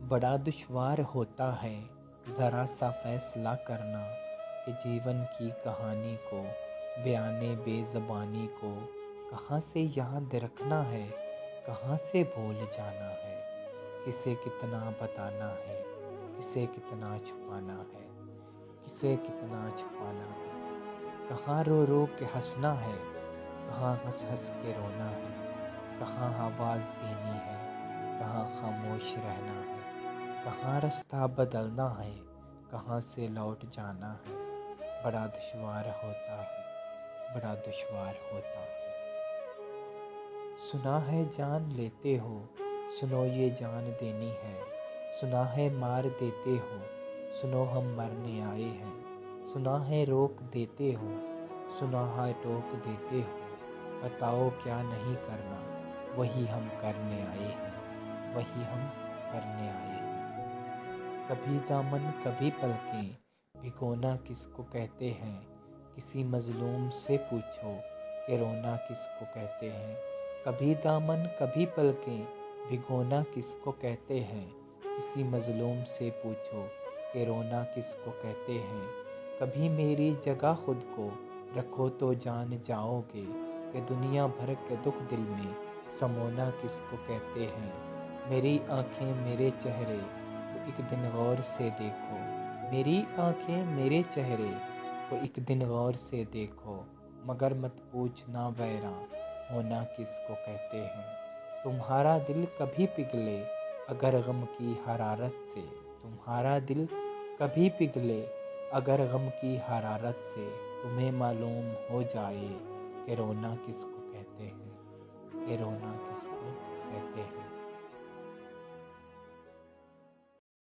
बड़ा दुश्वार होता है ज़रा सा फैसला करना कि जीवन की कहानी को बयाने बेज़बानी को कहाँ से याद रखना है, कहाँ से भूल जाना है। किसे कितना बताना है, किसे कितना छुपाना है, किसे कितना छुपाना है। कहाँ रो रो के हंसना है, कहाँ हंस हंस के रोना है। कहाँ आवाज़ देनी है, कहाँ खामोश रहना है। कहाँ रास्ता बदलना है, कहाँ से लौट जाना है। बड़ा दुश्वार होता है, बड़ा दुश्वार होता है। सुना है जान लेते हो, सुनो ये जान देनी है। सुना है मार देते हो, सुनो हम मरने आए हैं। सुना है रोक देते हो, सुना है टोक देते हो। बताओ क्या नहीं करना, वही हम करने आए हैं, वही हम करने आए हैं। कभी दामन कभी पलकें, भिगोना किसको कहते हैं। किसी मजलूम से पूछो कि रोना किसको कहते हैं। कभी दामन कभी पलकें, भिगोना किसको कहते हैं। किसी मजलूम से पूछो कि रोना किसको कहते हैं। कभी मेरी जगह खुद को रखो तो जान जाओगे कि दुनिया भर के दुख दिल में समोना किसको कहते हैं। मेरी आंखें मेरे चेहरे को एक दिन गौर से देखो, मेरी आंखें मेरे चेहरे को एक दिन गौर से देखो। मगर मत पूछना वैरा होना किसको कहते हैं। तुम्हारा दिल कभी पिघले अगर गम की हरारत से। तुम्हारा दिल कभी पिघले अगर गम की हरारत से। तुम्हें मालूम हो जाए कि रोना किसको कहते हैं, कि रोना किसको कहते हैं।